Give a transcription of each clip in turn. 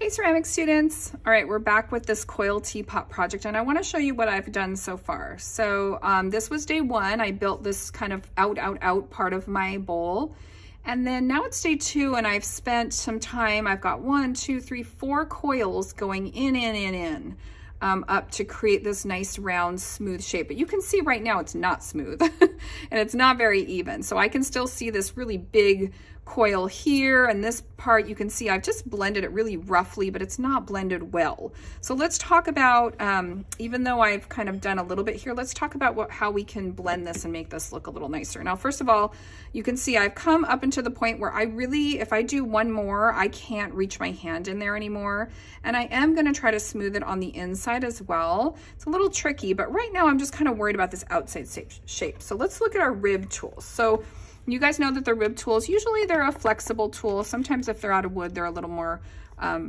Hey ceramic students. All right, we're back with this coil teapot project and I want to show you what I've done so far. So this was day one. I built this kind of out part of my bowl. And then now it's day two and I've spent some time. I've got 1, 2, 3, 4 coils going in, up to create this nice round smooth shape. But you can see right now it's not smooth and it's not very even. So I can still see this really big coil here, and this part you can see I've just blended it really roughly, but it's not blended well. So let's talk about, even though I've kind of done a little bit here, let's talk about how we can blend this and make this look a little nicer. Now, first of all, you can see I've come up into the point where I really, if I do one more, I can't reach my hand in there anymore. And I am gonna try to smooth it on the inside as well. It's a little tricky, but right now I'm just kind of worried about this outside shape. So let's look at our rib tools. So you guys know that the rib tools, usually they're a flexible tool. Sometimes if they're out of wood, they're a little more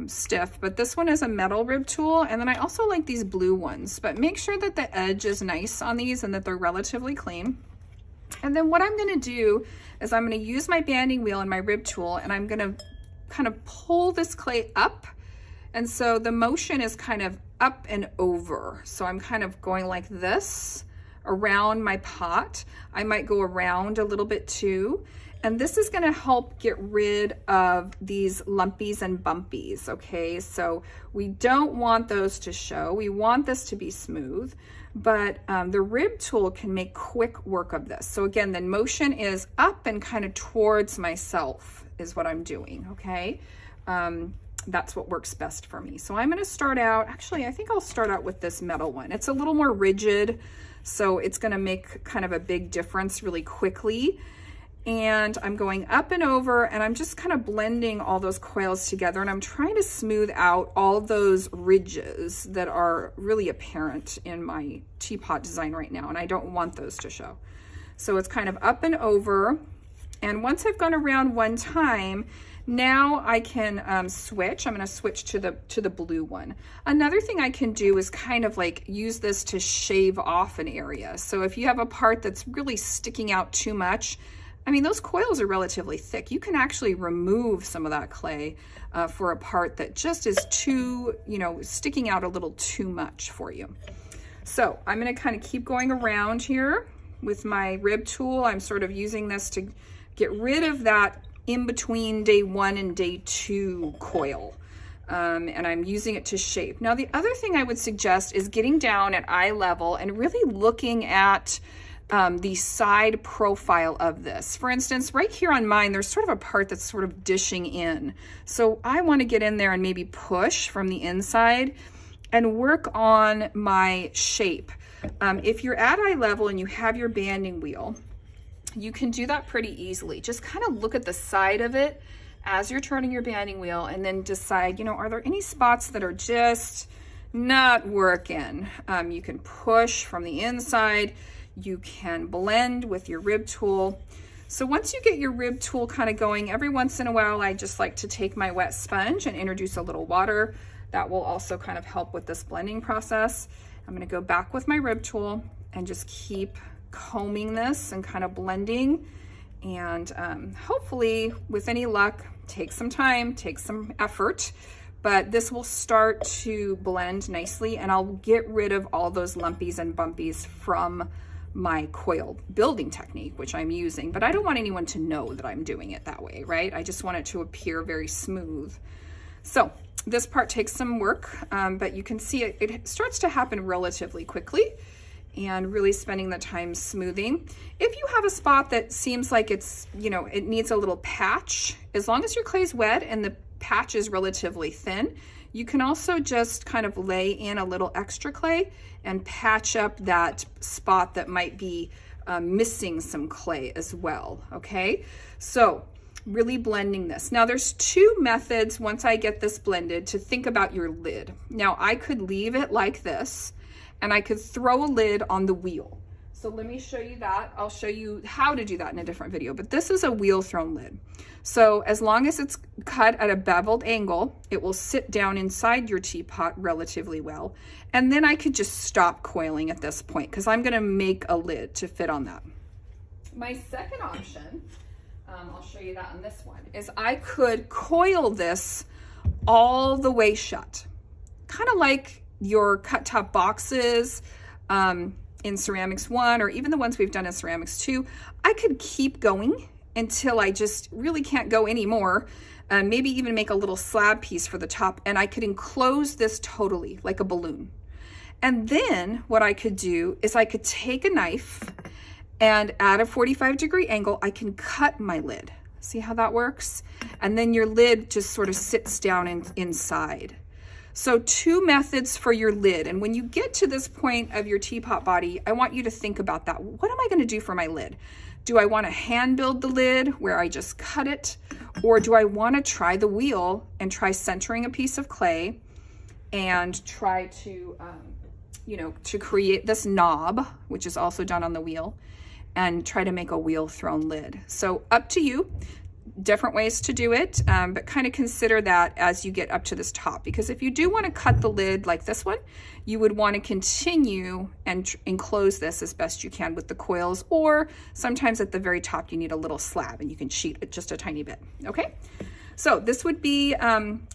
stiff, but this one is a metal rib tool. And then I also like these blue ones, but make sure that the edge is nice on these and that they're relatively clean. And then what I'm gonna do is I'm gonna use my banding wheel and my rib tool, and I'm gonna kind of pull this clay up. And so the motion is kind of up and over. So I'm kind of going like this around my pot. I might go around a little bit too. And this is gonna help get rid of these lumpies and bumpies, okay? So we don't want those to show. We want this to be smooth, but the rib tool can make quick work of this. So again, the motion is up and kind of towards myself is what I'm doing, okay? That's what works best for me. So I'm gonna start out, actually, I think I'll start out with this metal one. It's a little more rigid, so it's gonna make kind of a big difference really quickly. And I'm going up and over, and I'm just kind of blending all those coils together, and I'm trying to smooth out all those ridges that are really apparent in my teapot design right now, and I don't want those to show. So it's kind of up and over, and once I've gone around one time, now I can switch. I'm going to switch to the blue one. Another thing I can do is kind of like use this to shave off an area. So if you have a part that's really sticking out too much, I mean, those coils are relatively thick. You can actually remove some of that clay for a part that just is too, sticking out a little too much for you. So I'm going to kind of keep going around here with my rib tool. I'm sort of using this to get rid of that in between day one and day two coil. And I'm using it to shape. Now, the other thing I would suggest is getting down at eye level and really looking at the side profile of this. For instance, right here on mine, there's sort of a part that's sort of dishing in. So I want to get in there and maybe push from the inside and work on my shape. If you're at eye level and you have your banding wheel, you can do that pretty easily. Just kind of look at the side of it as you're turning your banding wheel and then decide, are there any spots that are just not working? You can push from the inside. You can blend with your rib tool. So once you get your rib tool kind of going, every once in a while, I just like to take my wet sponge and introduce a little water. That will also kind of help with this blending process. I'm going to go back with my rib tool and just keep combing this and kind of blending, and hopefully with any luck, take some time, take some effort, but this will start to blend nicely, and I'll get rid of all those lumpies and bumpies from my coil building technique, which I'm using, but I don't want anyone to know that I'm doing it that way, right? I just want it to appear very smooth. So this part takes some work, but you can see it starts to happen relatively quickly, and really spending the time smoothing. If you have a spot that seems like it's, it needs a little patch, as long as your clay's wet and the patch is relatively thin, you can also just kind of lay in a little extra clay and patch up that spot that might be missing some clay as well, okay? So really blending this. Now there's two methods once I get this blended to think about your lid. Now I could leave it like this, and I could throw a lid on the wheel. So let me show you that. I'll show you how to do that in a different video, but this is a wheel thrown lid. So as long as it's cut at a beveled angle, it will sit down inside your teapot relatively well. And then I could just stop coiling at this point because I'm gonna make a lid to fit on that. My second option, I'll show you that on this one, is I could coil this all the way shut. Kind of like your cut top boxes in Ceramics 1, or even the ones we've done in Ceramics 2. I could keep going until I just really can't go anymore. Maybe even make a little slab piece for the top, and I could enclose this totally like a balloon. And then what I could do is I could take a knife, and at a 45-degree angle, I can cut my lid. See how that works? And then your lid just sort of sits down inside. So 2 methods for your lid. And when you get to this point of your teapot body, I want you to think about that. What am I going to do for my lid? Do I want to hand build the lid where I just cut it? Or do I want to try the wheel and try centering a piece of clay and try to, to create this knob, which is also done on the wheel, and try to make a wheel thrown lid? So up to you. Different ways to do it, but kind of consider that as you get up to this top, because if you do want to cut the lid like this one, you would want to continue and enclose this as best you can with the coils, or sometimes at the very top you need a little slab and you can sheet it just a tiny bit. Okay, so this would be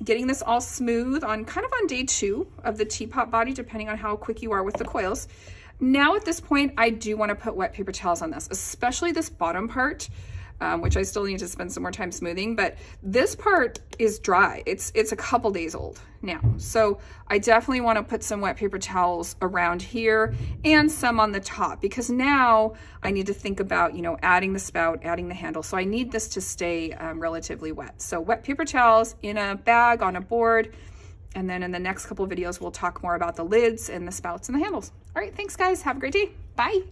getting this all smooth on kind of on day 2 of the teapot body, depending on how quick you are with the coils. Now at this point, I do want to put wet paper towels on this, especially this bottom part, which I still need to spend some more time smoothing, but this part is dry. It's a couple days old now. So I definitely want to put some wet paper towels around here and some on the top, because now I need to think about, adding the spout, adding the handle. So I need this to stay relatively wet. So wet paper towels in a bag on a board. And then in the next couple videos, we'll talk more about the lids and the spouts and the handles. All right, thanks guys. Have a great day. Bye.